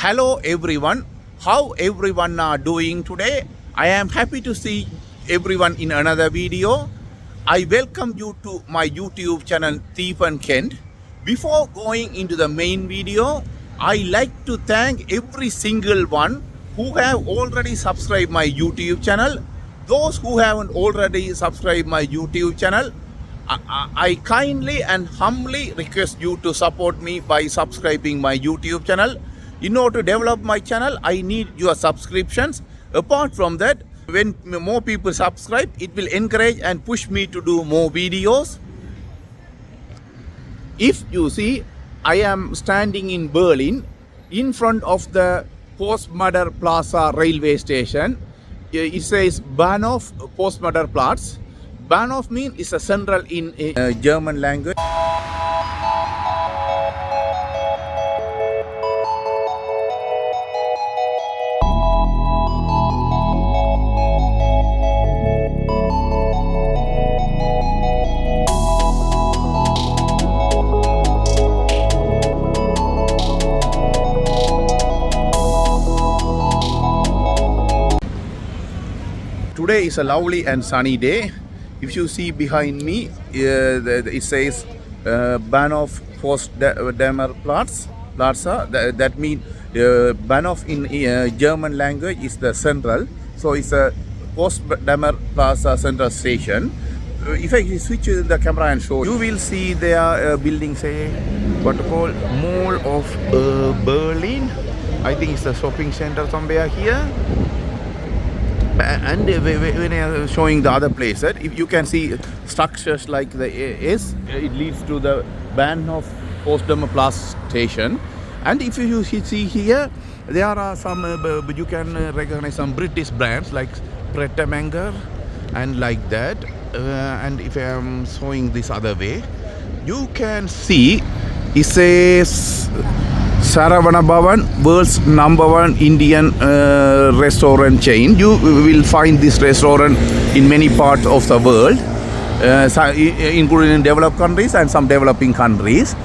Hello everyone, how everyone are doing today? I am happy to see everyone in another video. I welcome you to my YouTube channel Thief and Kent. Before going into the main video, I like to thank every single one who have already subscribed my YouTube channel. Those who haven't already subscribed my YouTube channel, I kindly and humbly request you to support me by subscribing my YouTube channel. In order to develop my channel, I need your subscriptions. Apart from that, when more people subscribe, it will encourage and push me to do more videos. If you see, I am standing in Berlin in front of the Potsdamer Platz railway station. It says Bahnhof Potsdamer Platz. Bahnhof means is a central in German language. Today is a lovely and sunny day. If you see behind me, it says Bahnhof Potsdamer Platz. That means Bahnhof in German language is the central. So it's a Potsdamer Platz central station. If I switch the camera and show, you will see their building, say, what to call Mall of Berlin. I think it's a shopping center somewhere here. And when I am showing the other places, if you can see structures like the S, it leads to the Bahnhof Potsdamer Platz station. And if you see here, there are some, you can recognize some British brands like Pret a Manger and like that. And if I am showing this other way, you can see it says Saravana Bhavan, world's #1 Indian restaurant chain. You will find this restaurant in many parts of the world, including in developed countries and some developing countries.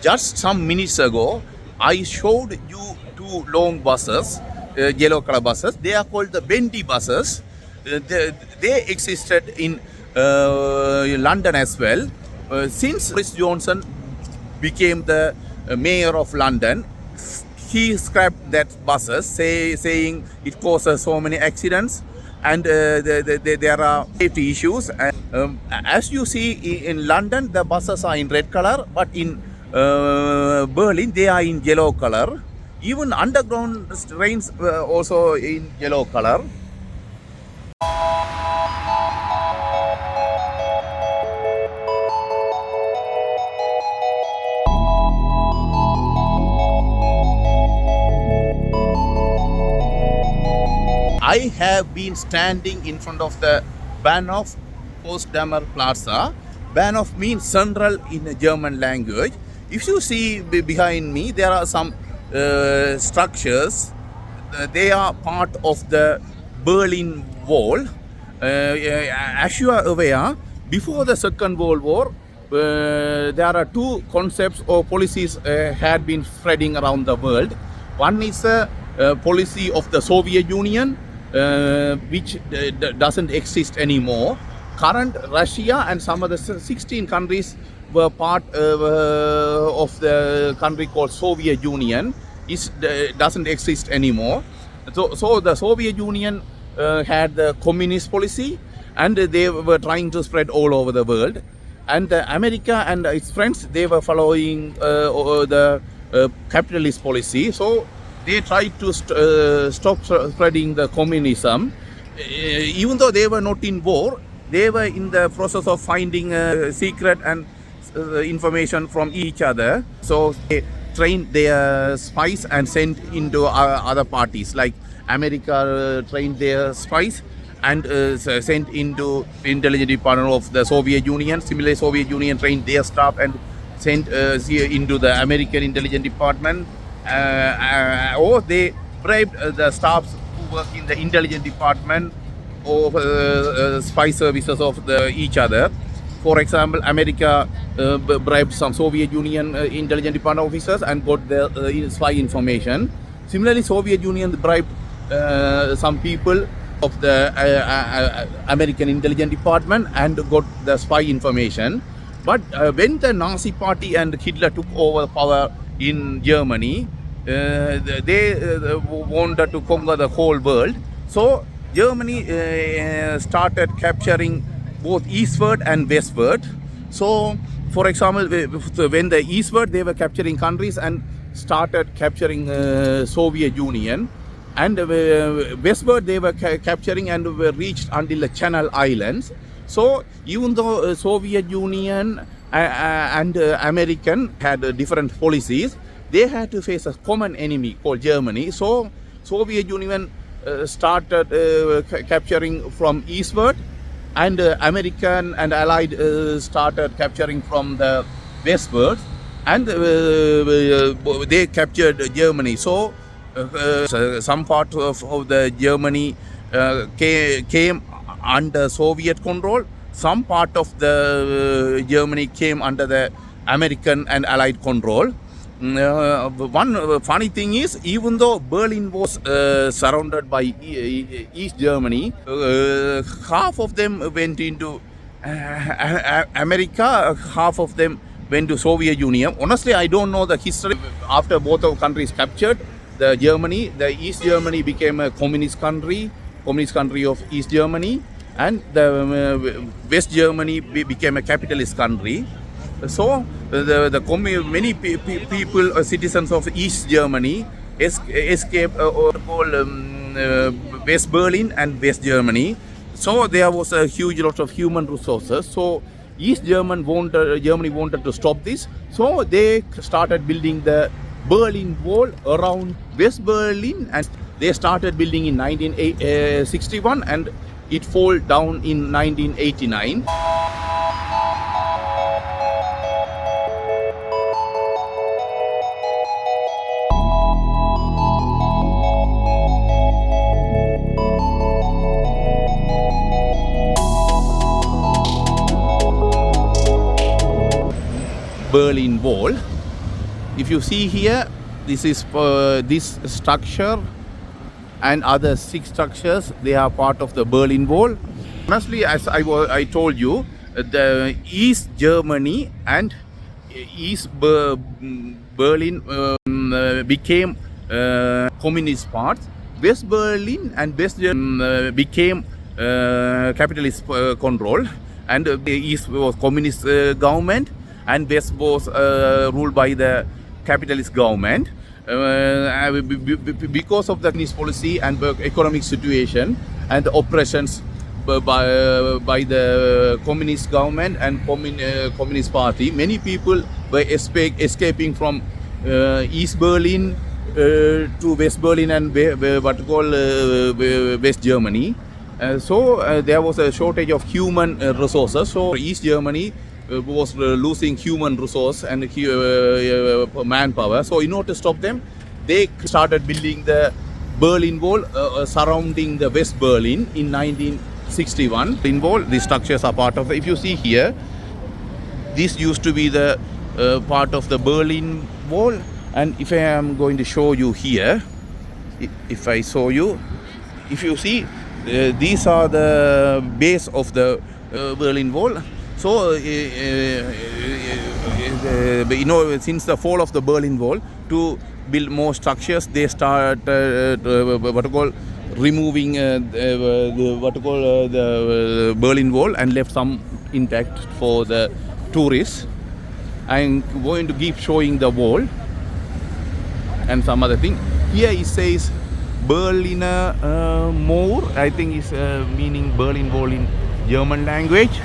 Just some minutes ago, I showed you two two long buses, yellow color buses. They are called the bendy buses. They existed in London as well. Since Boris Johnson became the mayor of London, he scrapped that buses, saying it causes so many accidents and there are safety issues. And, as you see in London, the buses are in red color, but in Berlin they are in yellow color. Even underground trains were also in yellow color. I have been standing in front of the Bahnhof Potsdamer Platz. Bahnhof means central in the German language. If you see behind me, there are some structures. They are part of the Berlin Wall. As you are aware, before the Second World War, there are two concepts or policies had been spreading around the world. One is the policy of the Soviet Union, which doesn't exist anymore. Current Russia and some of the 16 countries were part of the country called Soviet Union. Doesn't exist anymore. So the Soviet Union had the communist policy, and they were trying to spread all over the world. And America and its friends, they were following the capitalist policy. So they tried to stop spreading the communism. Even though they were not in war, they were in the process of finding secret and information from each other. So they trained their spies and sent into other parties. Like America trained their spies and sent into intelligence department of the Soviet Union. Similarly, Soviet Union trained their staff and sent into the American intelligence department. Or they bribed the staffs who work in the intelligence department or spy services of each other. For example, America bribed some Soviet Union intelligence department officers and got the spy information. Similarly, Soviet Union bribed some people of the American intelligence department and got the spy information. But when the Nazi party and Hitler took over power in Germany, they wanted to conquer the whole world. So Germany started capturing both eastward and westward. So, for example, when the eastward, they were capturing countries and started capturing Soviet Union, and westward they were capturing and were reached until the Channel Islands. So even though Soviet Union and American had different policies, they had to face a common enemy called Germany. So Soviet Union started capturing from eastward, and American and Allied started capturing from the westward, and they captured Germany. So some part of the Germany came under Soviet control. Some part of the Germany came under the American and Allied control. One funny thing is, even though Berlin was surrounded by East Germany, half of them went into America, half of them went to Soviet Union. Honestly, I don't know the history. After both of countries captured the Germany, the East Germany became a communist country of East Germany, and the West Germany became a capitalist country. So many people, citizens of East Germany, escaped West Berlin and West Germany. So there was a huge lot of human resources. So East Germany wanted to stop this. So they started building the Berlin Wall around West Berlin, and they started building in 1961, and it fell down in 1989. Berlin Wall. If you see here, This is this structure and other 6 structures. They are part of the Berlin Wall. Honestly, as I told you, the East Germany and East Berlin became communist parts. West Berlin and West Germany became capitalist control, and the East was communist government, and West was ruled by the capitalist government. Because of the communist policy and economic situation and the oppressions by the communist government and communist party, many people were escaping from East Berlin to West Berlin and what you call West Germany. So there was a shortage of human resources. So East Germany was losing human resource and manpower. So in order to stop them, they started building the Berlin Wall surrounding the West Berlin in 1961. Berlin Wall, these structures are part of it. If you see here, this used to be the part of the Berlin Wall. And if I am going to show you here, if I show you, if you see, these are the base of the Berlin Wall. So, since the fall of the Berlin Wall, to build more structures, they start removing the Berlin Wall and left some intact for the tourists. I'm going to keep showing the wall and some other thing. Here it says Berliner Mauer. I think it's meaning Berlin Wall in German language.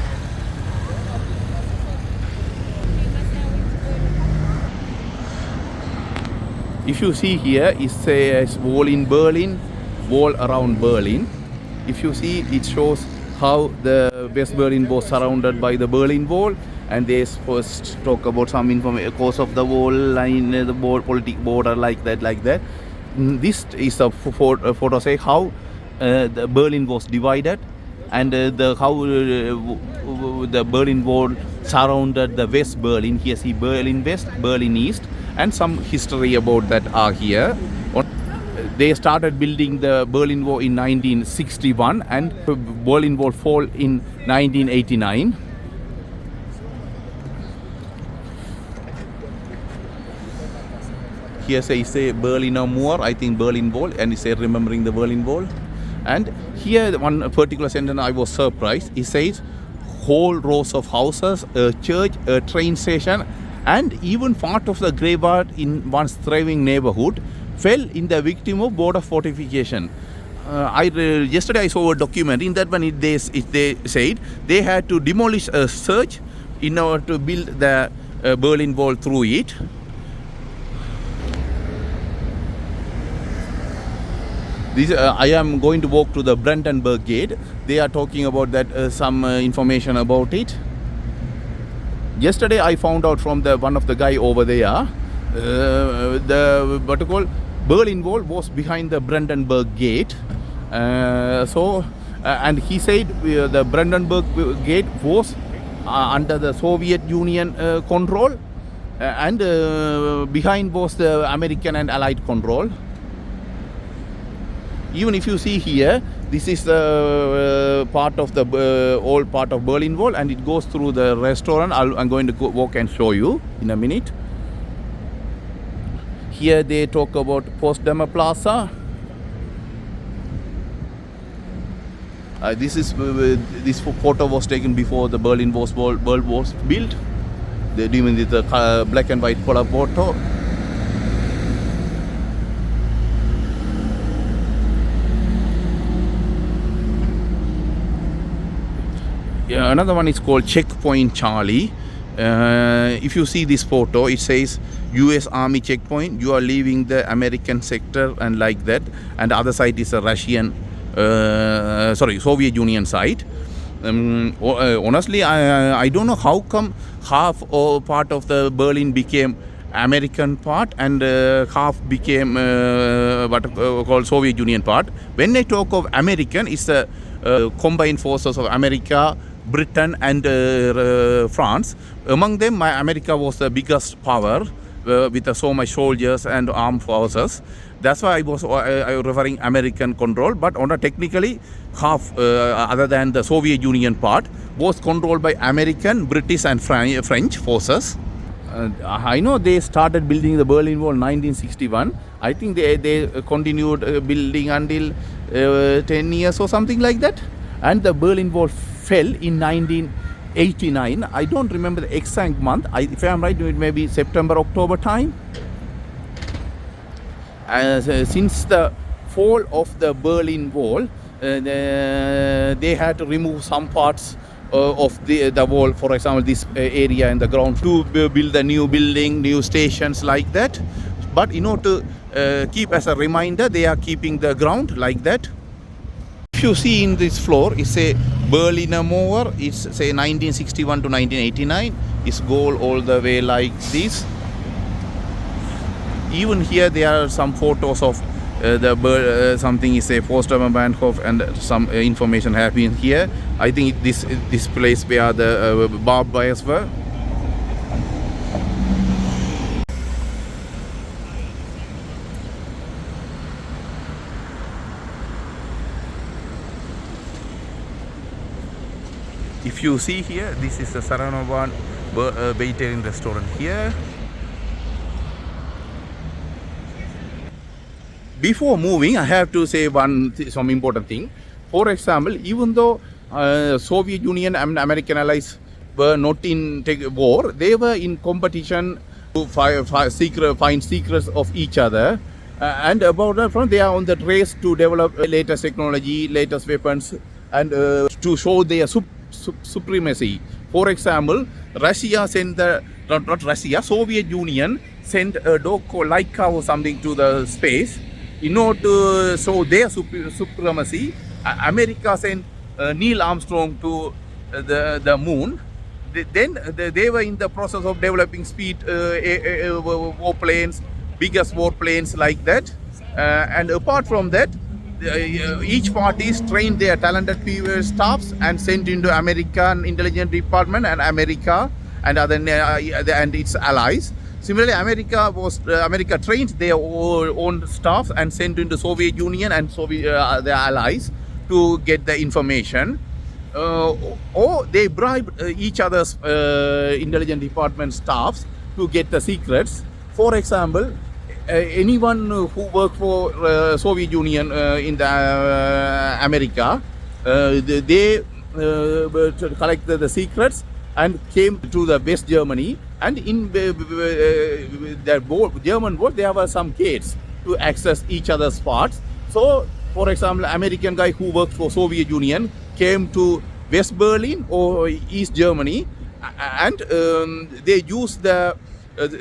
If you see here, it says wall in Berlin, wall around Berlin. If you see, it shows how the West Berlin was surrounded by the Berlin Wall, and they first talk about some information cause of the wall line, the political border, like that. This is a photo say how the Berlin was divided, and how the Berlin Wall surrounded the West Berlin. Here see Berlin West, Berlin East, and some history about that are here. They started building the Berlin Wall in 1961, and Berlin Wall fall in 1989. Here say Berliner Mauer, I think Berlin Wall, and it say remembering the Berlin Wall. And here one particular sentence I was surprised. It says whole rows of houses, a church, a train station, and even part of the graveyard in one's thriving neighborhood fell in the victim of border fortification. Yesterday I saw a document. In that one, they said they had to demolish a church in order to build the Berlin Wall through it. I am going to walk to the Brandenburg gate. They are talking about that, some information about it. Yesterday I found out from one of the guy over there, the Berlin Wall was behind the Brandenburg gate. And he said the Brandenburg gate was under the Soviet Union control, and behind was the American and Allied control. Even if you see here, this is the part of the old part of Berlin Wall, and it goes through the restaurant. I'm going to walk and show you in a minute. Here they talk about Potsdamer Platz. This photo was taken before the Berlin Wall was built. They're doing the black and white color photo. Yeah, another one is called Checkpoint Charlie. If you see this photo, it says US Army checkpoint. You are leaving the American sector and like that, and the other side is a Russian, Soviet Union side. Honestly, I don't know how come half or part of the Berlin became American part and half became what called Soviet Union part. When I talk of American, it's the combined forces of America, Britain and France. Among them, America was the biggest power. with so much soldiers and armed forces. That's why I was referring American control. But on a technically, half other than the Soviet Union part was controlled by American, British, and French forces. I know they started building the Berlin Wall in 1961. I think they continued building until 10 years or something like that. And the Berlin Wall fell in 1989. I don't remember the exact month. If I'm right, it may be September, October time. Since the fall of the Berlin Wall, they had to remove some parts of the wall, for example this area in the ground, to build a new building, new stations like that. But in order to keep as a reminder, they are keeping the ground like that. If you see in this floor, it's a Berliner Mauer. It's say 1961 to 1989. It's gold all the way like this. Even here there are some photos of something is a Potsdamer Platz and some information happening here. I think this place where the barbed wires were. If you see here, this is the Saranovan vegetarian restaurant here. Before moving, I have to say some important thing. For example, even though Soviet Union and American allies were not in war, they were in competition to find secrets of each other. And about that front, they are on the race to develop latest technology, latest weapons, and to show their supremacy. For example, Russia sent not Russia, Soviet Union sent a Laika or something to the space. In order to show their supremacy, America sent Neil Armstrong to the moon. Then they were in the process of developing speed warplanes, biggest warplanes like that. And apart from that, each parties trained their talented people staffs and sent into American intelligence department and America and and its allies. Similarly, America trained their own staff and sent into Soviet Union and their allies to get the information. Or they bribed each other's intelligence department staffs to get the secrets. For example, anyone who worked for Soviet Union in the America, they collected the secrets and came to the West Germany. And in the German war, there were some gates to access each other's parts. So, for example, American guy who worked for Soviet Union came to West Berlin or East Germany, and they used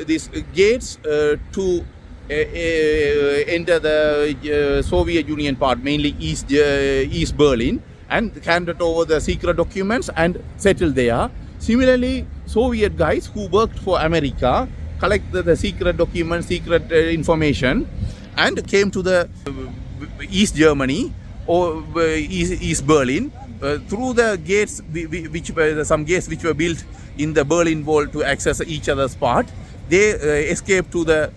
these gates to enter the Soviet Union part, mainly East Berlin, and handed over the secret documents and settled there. Similarly, Soviet guys who worked for America collected the secret documents, secret information, and came to the East Germany or East Berlin through the gates, which were some gates which were built in the Berlin Wall to access each other's part. They escaped to the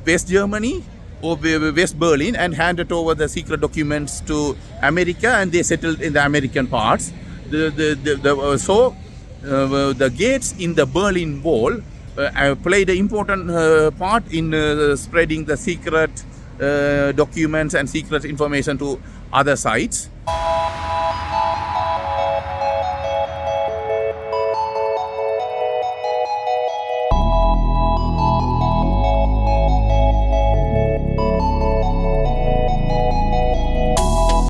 West Germany or West Berlin and handed over the secret documents to America, and they settled in the American parts. So the gates in the Berlin Wall played an important part in spreading the secret documents and secret information to other sites.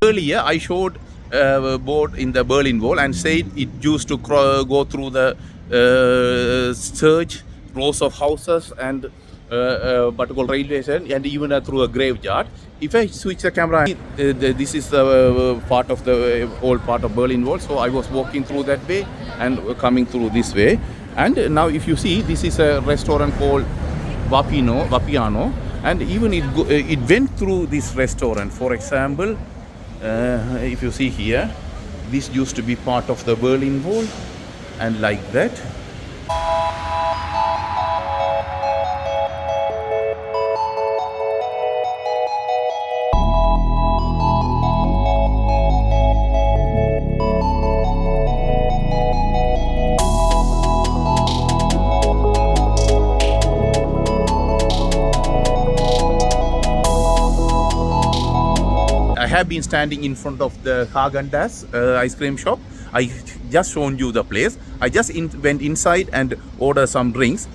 Earlier, I showed board in the Berlin Wall and said it used to go through the church, rows of houses, and particular railway station, and even through a graveyard. If I switch the camera, this is the part of the old part of Berlin Wall. So I was walking through that way and coming through this way. And now, if you see, this is a restaurant called Vapiano, and even it went through this restaurant. For example, if you see here, this used to be part of the Berlin Wall, and like that. have been standing in front of the Häagen-Dazs ice cream shop. I just shown you the place. I just went inside and ordered some drinks.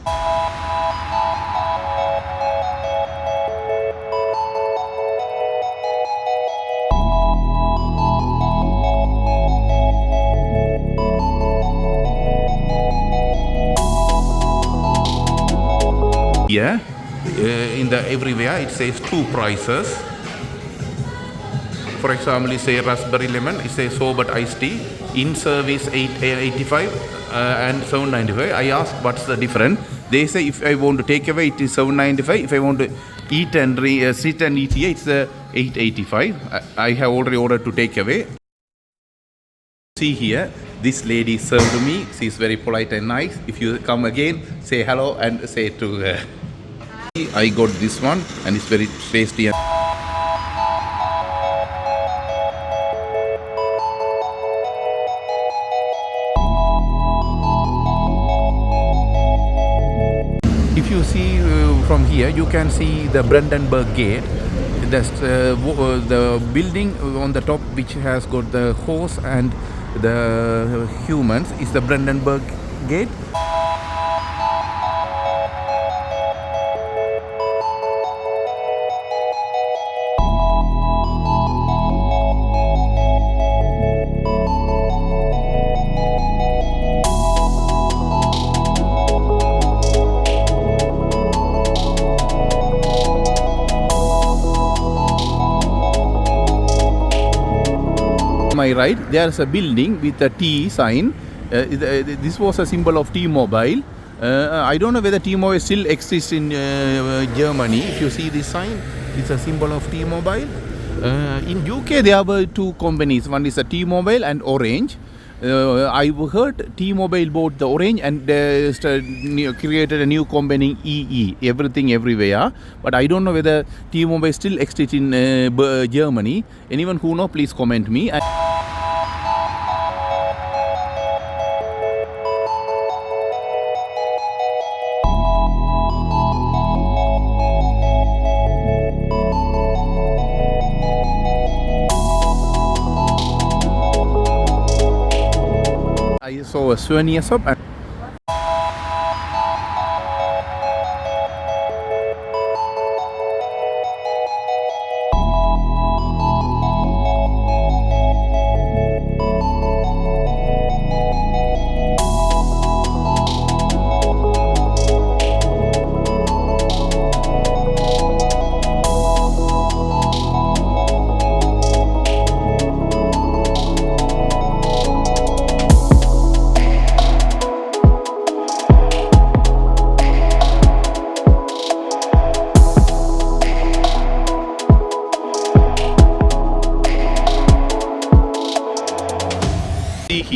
Here, in the everywhere it says two prices. For example, it says raspberry lemon, it says sorbet iced tea, in service 885 and 795. I asked what's the difference. They say if I want to take away it is 795. If I want to eat and sit and eat here, it's 885. I have already ordered to take away. See here, this lady served me. She's very polite and nice. If you come again, say hello and say to her. I got this one and it's very tasty. If you see from here, you can see the Brandenburg gate. The building on the top, which has got the horse and the humans, is the Brandenburg gate. My right, there's a building with a T sign. This was a symbol of T-Mobile. I don't know whether T-Mobile still exists in Germany. If you see this sign, it's a symbol of T-Mobile. In UK, there were two companies. One is a T-Mobile and Orange. I heard T-Mobile bought the Orange and created a new company, EE, Everything Everywhere. But I don't know whether T-Mobile still exists in Germany. Anyone who knows, please comment me. I saw a souvenir shop.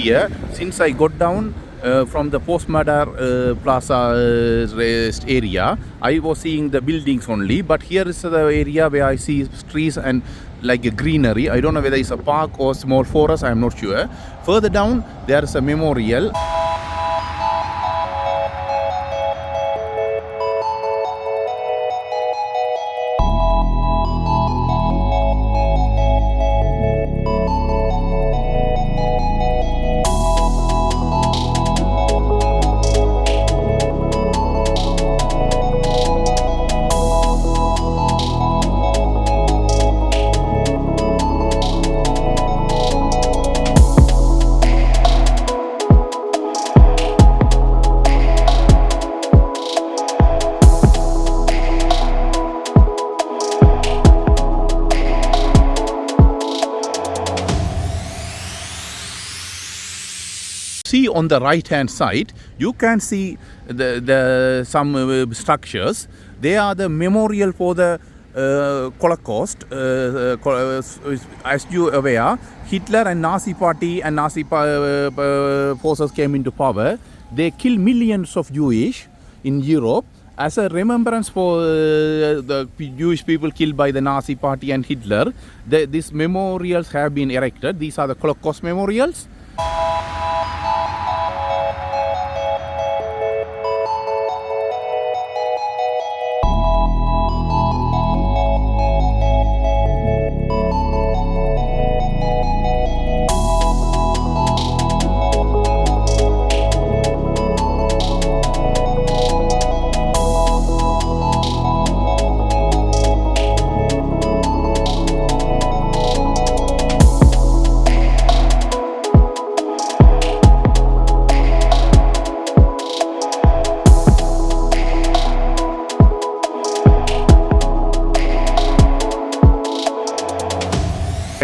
Here, since I got down from the Potsdamer Plaza area, I was seeing the buildings only, but here is the area where I see trees and like a greenery. I don't know whether it's a park or small forest, I'm not sure. Further down, there is a memorial. See on the right hand side, you can see some structures. They are the memorial for the Holocaust. As you are aware, Hitler and Nazi party and Nazi forces came into power. They killed millions of Jewish in Europe as a remembrance for the Jewish people killed by the Nazi party and Hitler. These memorials have been erected. These are the Holocaust memorials.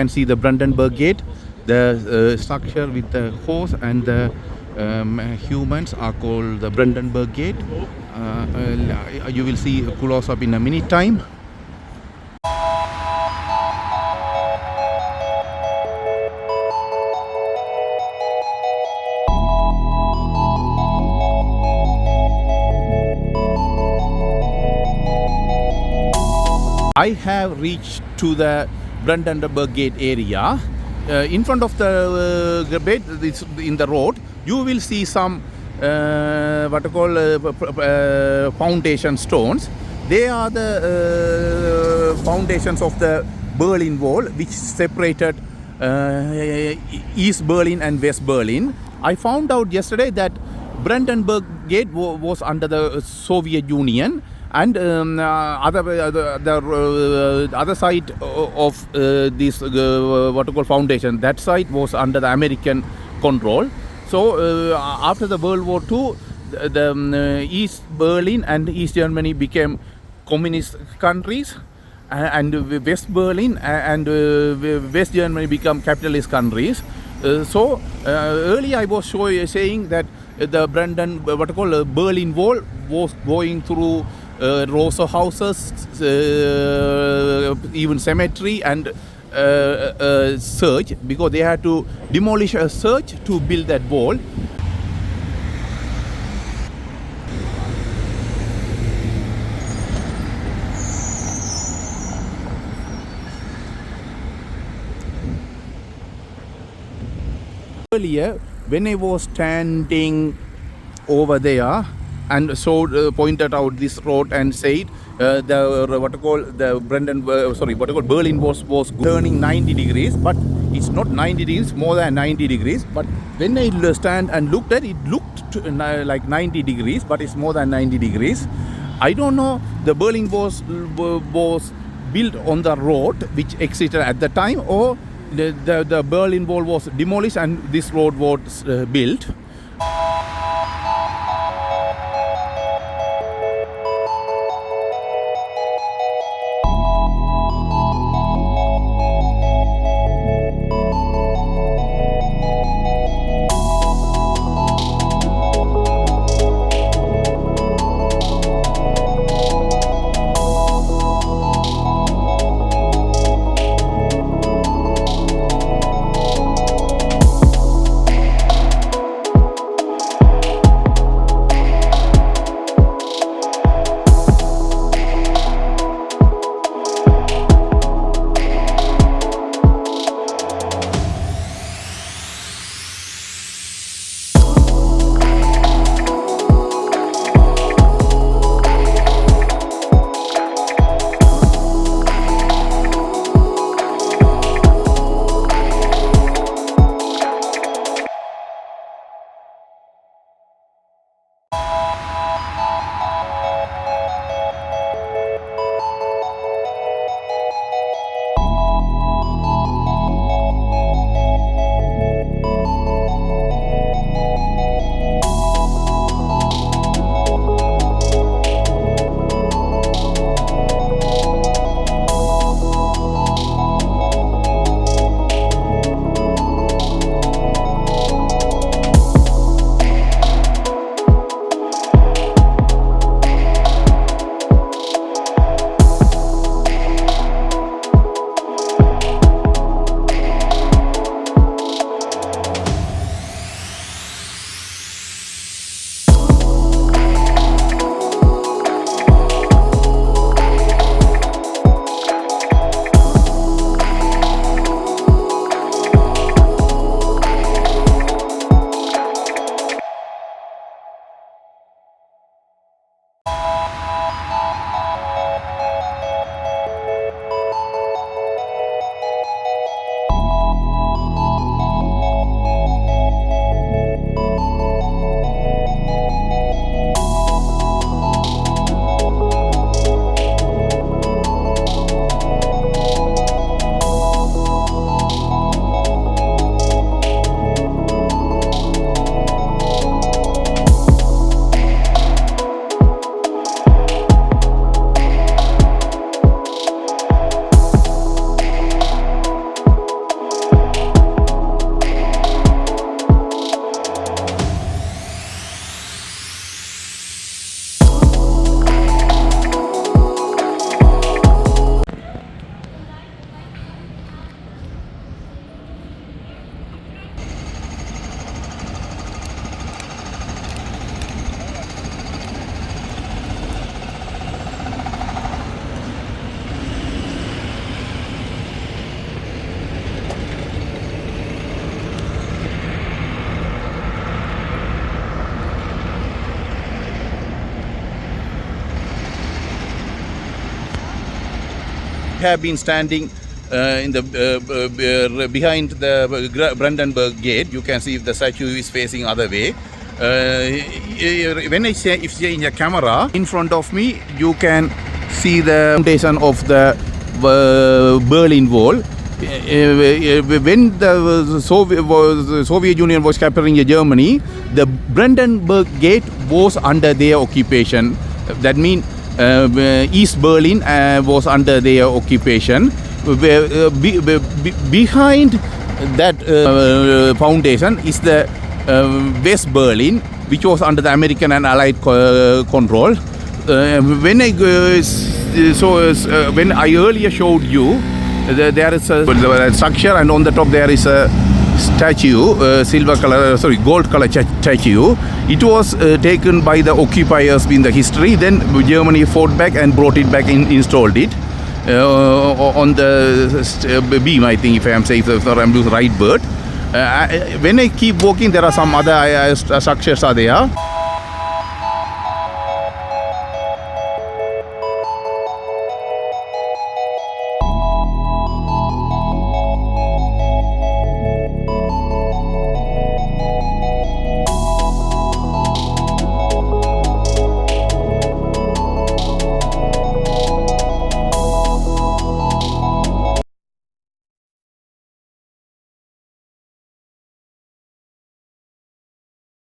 can see the Brandenburg Gate. The structure with the horse and the humans are called the Brandenburg Gate. You will see a close up in a minute time. I have reached to the Brandenburg Gate area. In front of the gate, in the road, you will see some what you call foundation stones. They are the foundations of the Berlin Wall, which separated East Berlin and West Berlin. I found out yesterday that Brandenburg Gate was under the Soviet Union, and the other side of this what you call foundation, that side was under the American control. So after the World War II, the East Berlin and East Germany became communist countries, and West Berlin and West Germany become capitalist countries. So earlier I was saying that the Berlin Wall was going through rows of houses, even cemetery, and search, because they had to demolish a church to build that wall. Earlier, when I was standing over there and so pointed out this road and said Berlin was turning 90 degrees, but it's not 90 degrees, more than 90 degrees. But when I stand and looked at it, looked like 90 degrees, but it's more than 90 degrees. I don't know, the Berlin was built on the road which existed at the time, or the Berlin Wall was demolished and this road was built. have been standing in the behind the Brandenburg gate. You can see if the statue is facing other way. When I say if you're in a camera in front of me, you can see the foundation of the Berlin Wall. When the Soviet Union was capturing Germany, the Brandenburg Gate was under their occupation. That means East Berlin was under their occupation. Behind that foundation is the West Berlin, which was under the American and Allied control. When I earlier showed you, there is a structure, and on the top there is a statue, gold color statue. It was taken by the occupiers in the history. Then Germany fought back and brought it back and installed it on the beam, I think, if I am saying, if I'm the right word. When I keep walking, there are some other structures are there.